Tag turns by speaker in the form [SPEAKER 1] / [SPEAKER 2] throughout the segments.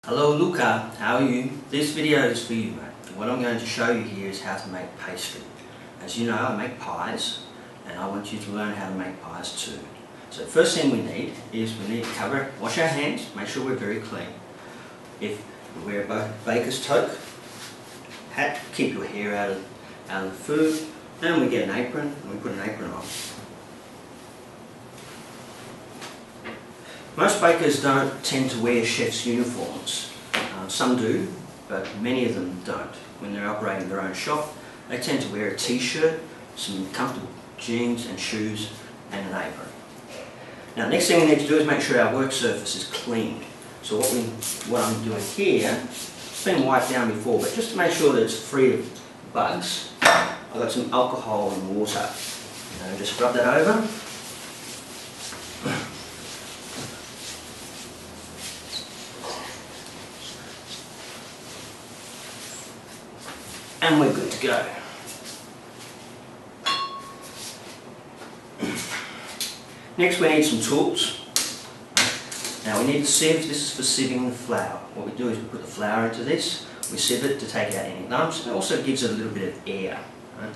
[SPEAKER 1] Hello Luka, how are you? This video is for you, mate. What I'm going to show you here is how to make pastry. As you know, I make pies and I want you to learn how to make pies too. So the first thing we need is wash our hands, make sure we're very clean. If you wear a baker's toque, hat, keep your hair out of the food, and we get an apron and we put an apron on. Most bakers don't tend to wear chef's uniforms. Some do, but many of them don't. When they're operating their own shop, they tend to wear a t-shirt, some comfortable jeans and shoes, and an apron. Now, next thing we need to do is make sure our work surface is cleaned. So what I'm doing here, it's been wiped down before, but just to make sure that it's free of bugs, I've got some alcohol and water. And just rub that over. And we're good to go. Next we need some tools. Now we need a sieve. This is for sieving the flour. What we do is we put the flour into this, we sieve it to take out any lumps, and it also gives it a little bit of air. Right?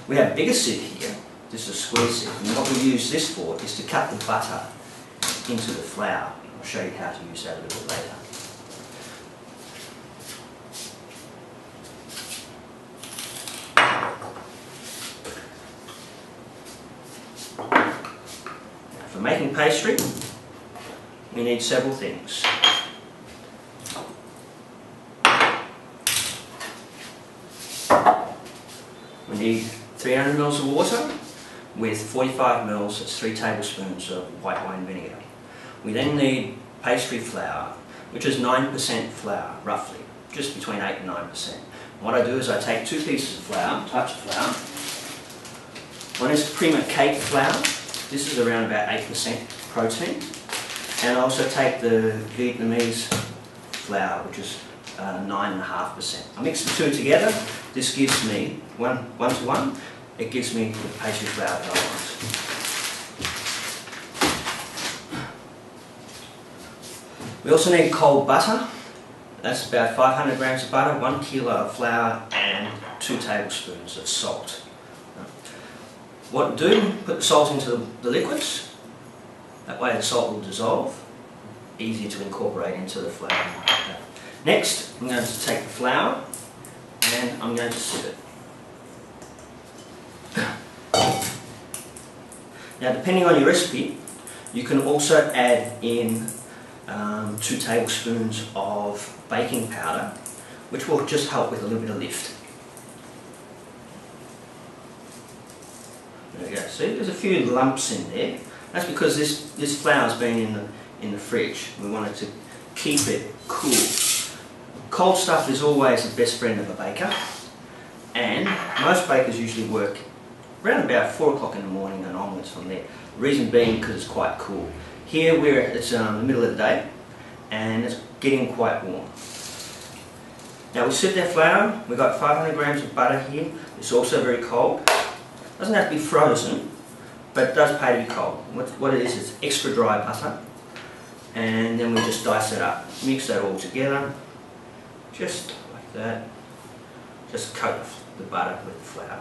[SPEAKER 1] We have a bigger sieve here. This is a square sieve, and what we use this for is to cut the butter into the flour. I'll show you how to use that a little later. For making pastry, we need several things. We need 300 ml of water with 45 ml, that's 3 tablespoons of white wine vinegar. We then need pastry flour, which is 9% flour, roughly, just between 8 and 9%. And what I do is I take 2 pieces of flour, types of flour. One is prima cake flour. This is around about 8% protein, and I also take the Vietnamese flour, which is 9.5%. I mix the two together. This gives me one to one. It gives me the pastry flour that I want. We also need cold butter. That's about 500 grams of butter, 1 kilo of flour, and 2 tablespoons of salt. What to do, put the salt into the liquids, that way the salt will dissolve, easier to incorporate into the flour. Next, I'm going to take the flour and I'm going to sieve it. Now, depending on your recipe, you can also add in 2 tablespoons of baking powder, which will just help with a little bit of lift. There we go. See, there's a few lumps in there. That's because this flour's been in the fridge. We want it to keep it cool. Cold stuff is always the best friend of a baker, and most bakers usually work around about 4 o'clock in the morning and onwards from there. The reason being because it's quite cool. Here it's the middle of the day and it's getting quite warm. Now we sieve that flour. We've got 500 grams of butter here. It's also very cold. Doesn't have to be frozen, but it does pay to be cold. What it is extra dry butter, and then we just dice it up, mix that all together, just like that. Just coat the butter with the flour.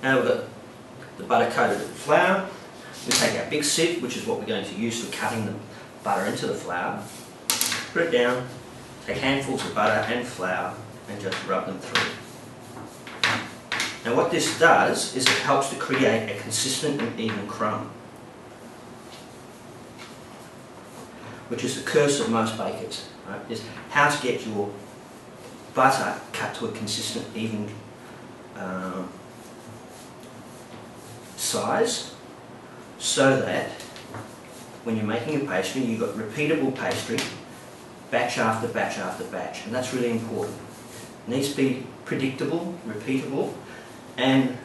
[SPEAKER 1] Now we've got the butter coated with the flour. We take our big sieve, which is what we're going to use for cutting the butter into the flour. Put it down, take handfuls of butter and flour, and just rub them through. Now what this does is it helps to create a consistent and even crumb, which is the curse of most bakers, right? Is how to get your butter cut to a consistent, even size, so that when you're making a pastry, you've got repeatable pastry, batch after batch after batch, and that's really important. It needs to be predictable, repeatable, and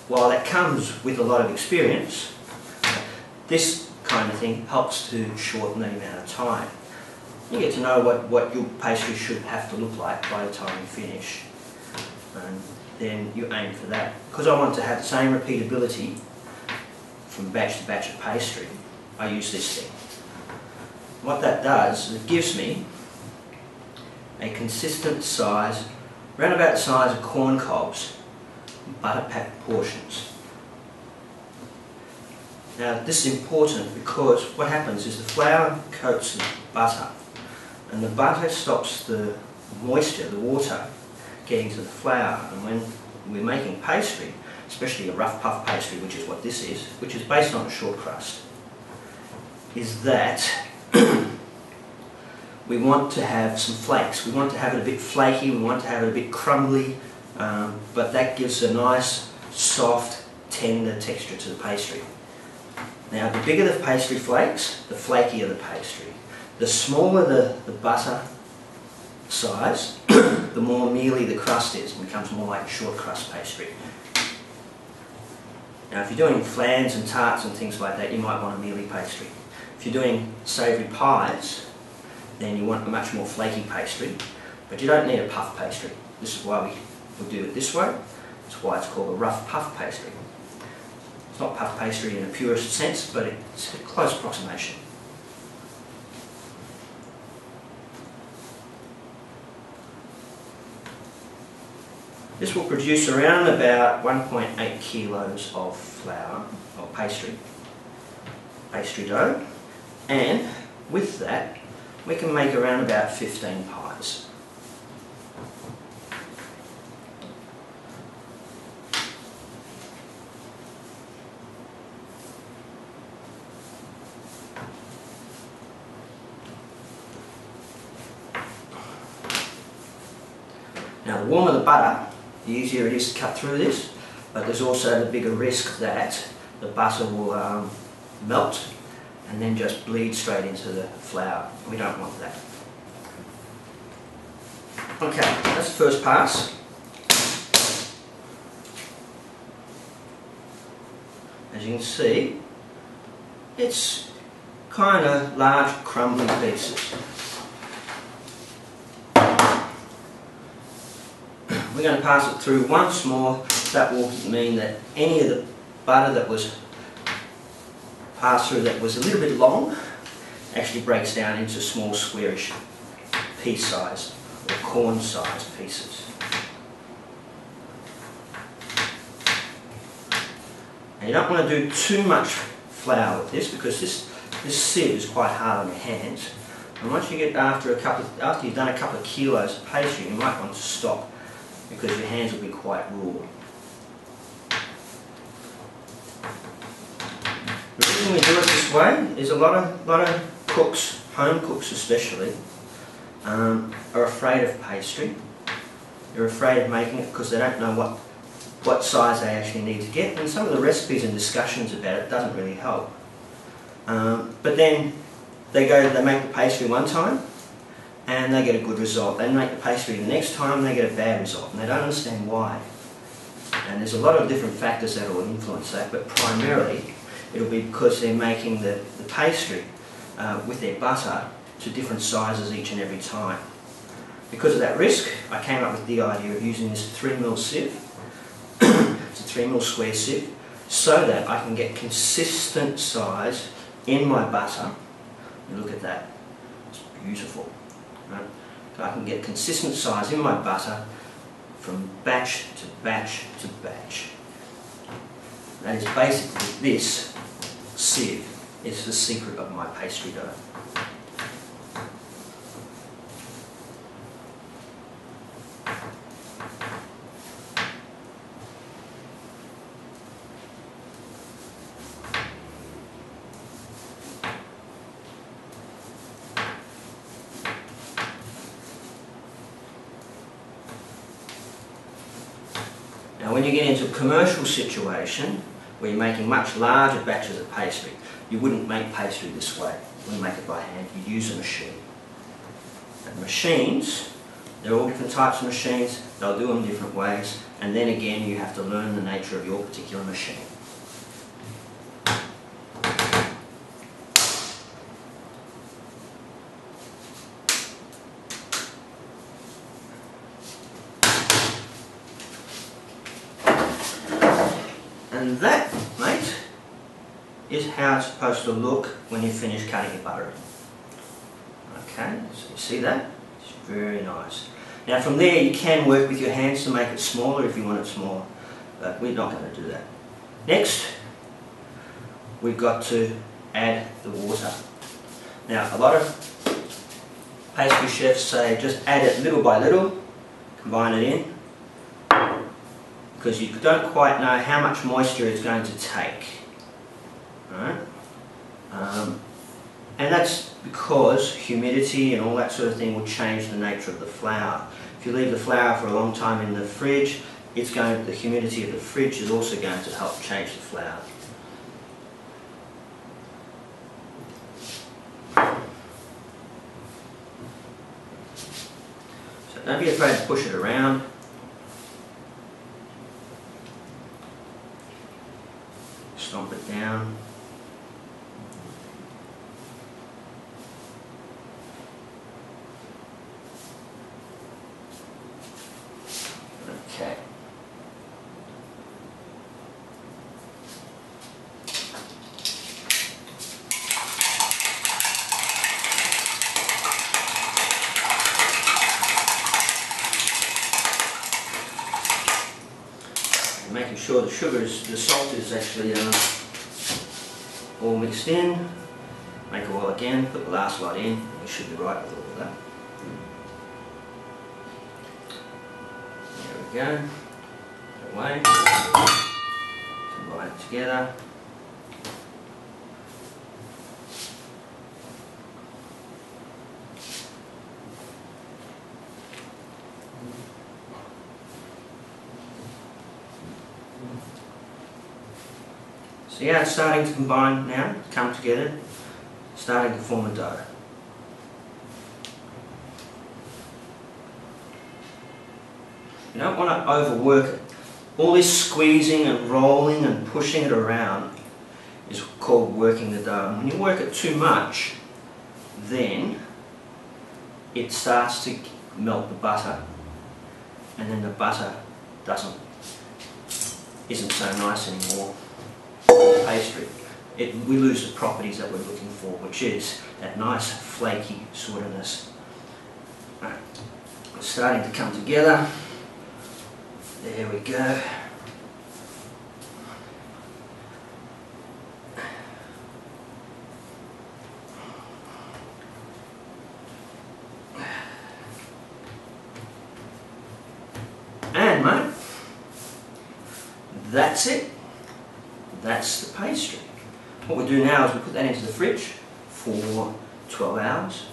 [SPEAKER 1] while that comes with a lot of experience, this kind of thing helps to shorten the amount of time. You get to know what your pastry should have to look like by the time you finish, and then you aim for that. Because I want to have the same repeatability from batch to batch of pastry, I use this thing. What that does is it gives me a consistent size, around about the size of corn cobs, butter packed portions. Now this is important because what happens is the flour coats the butter, and the butter stops the moisture, the water, getting to the flour. And when we're making pastry, especially a rough puff pastry, which is what this is, which is based on a short crust, is that we want to have some flakes. We want to have it a bit flaky, we want to have it a bit crumbly, but that gives a nice, soft, tender texture to the pastry. Now, the bigger the pastry flakes, the flakier the pastry. The smaller the butter size, the more mealy the crust is, and becomes more like a short crust pastry. Now, if you're doing flans and tarts and things like that, you might want a mealy pastry. If you're doing savoury pies, then you want a much more flaky pastry, but you don't need a puff pastry. This is why we do it this way. That's why it's called a rough puff pastry. It's not puff pastry in a purest sense, but it's a close approximation. This will produce around about 1.8 kilos of flour, or pastry dough, and with that we can make around about 15 pies. Now, the warmer the butter, the easier it is to cut through this, but there's also the bigger risk that the butter will melt and then just bleed straight into the flour. We don't want that. Okay, that's the first pass. As you can see, it's kind of large crumbly pieces. We're going to pass it through once more. That will mean that any of the butter that was passed through that was a little bit long actually breaks down into small squarish piece size or corn size pieces. And you don't want to do too much flour with this, because this sieve is quite hard on your hands. And once you get after you've done a couple of kilos of pastry, you might want to stop, because your hands will be quite raw. The reason we do it this way is a lot of cooks, home cooks especially, are afraid of pastry. They're afraid of making it because they don't know what size they actually need to get, and some of the recipes and discussions about it doesn't really help. But then they make the pastry one time and they get a good result. They make the pastry the next time and they get a bad result, and they don't understand why. And there's a lot of different factors that will influence that, but primarily it'll be because they're making the pastry with their butter to different sizes each and every time. Because of that risk, I came up with the idea of using this 3mm sieve. It's a 3mm square sieve, so that I can get consistent size in my butter. And look at that, it's beautiful. Right? So I can get consistent size in my butter from batch to batch to batch. That is basically this sieve. It's the secret of my pastry dough. Now, when you get into a commercial situation where you're making much larger batches of pastry, you wouldn't make pastry this way. You wouldn't make it by hand, you'd use a machine. And machines, there are all different types of machines, they'll do them different ways, and then again you have to learn the nature of your particular machine. And that, mate, is how it's supposed to look when you finish cutting your butter in. Okay, so you see that? It's very nice. Now from there you can work with your hands to make it smaller if you want it smaller, but we're not going to do that. Next, we've got to add the water. Now a lot of pastry chefs say just add it little by little, combine it in, because you don't quite know how much moisture it's going to take. Alright? And that's because humidity and all that sort of thing will change the nature of the flour. If you leave the flour for a long time in the fridge, the humidity of the fridge is also going to help change the flour. So don't be afraid to push it around. Stomp it down. Okay. Making sure the salt is actually all mixed in. Make a while again, put the last lot in, you should be right with all of that. There we go. Put it away. Combine it together. So yeah, it's starting to combine now, come together, starting to form a dough. You don't want to overwork it. All this squeezing and rolling and pushing it around is called working the dough. And when you work it too much, then it starts to melt the butter, and then the butter isn't so nice anymore. Pastry. We lose the properties that we're looking for, which is that nice flaky sortiness. Right. It's starting to come together. There we go. And mate, that's it. That's the pastry. What we do now is we put that into the fridge for 12 hours,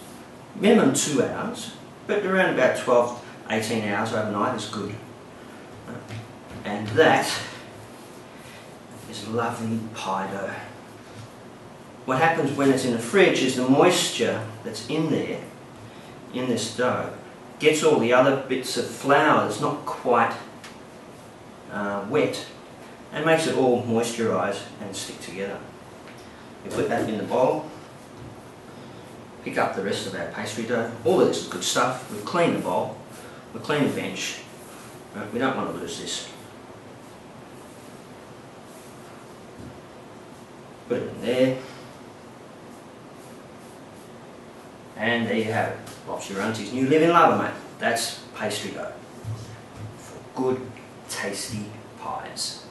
[SPEAKER 1] minimum 2 hours, but around about 12, 18 hours overnight is good. And that is lovely pie dough. What happens when it's in the fridge is the moisture that's in there, in this dough, gets all the other bits of flour that's not quite wet, and makes it all moisturise and stick together. We put that in the bowl, pick up the rest of our pastry dough. All of this is good stuff. We've cleaned the bowl, we've cleaned the bench. We don't want to lose this. Put it in there. And there you have it. Bob's your auntie's new living lover, mate. That's pastry dough for good, tasty pies.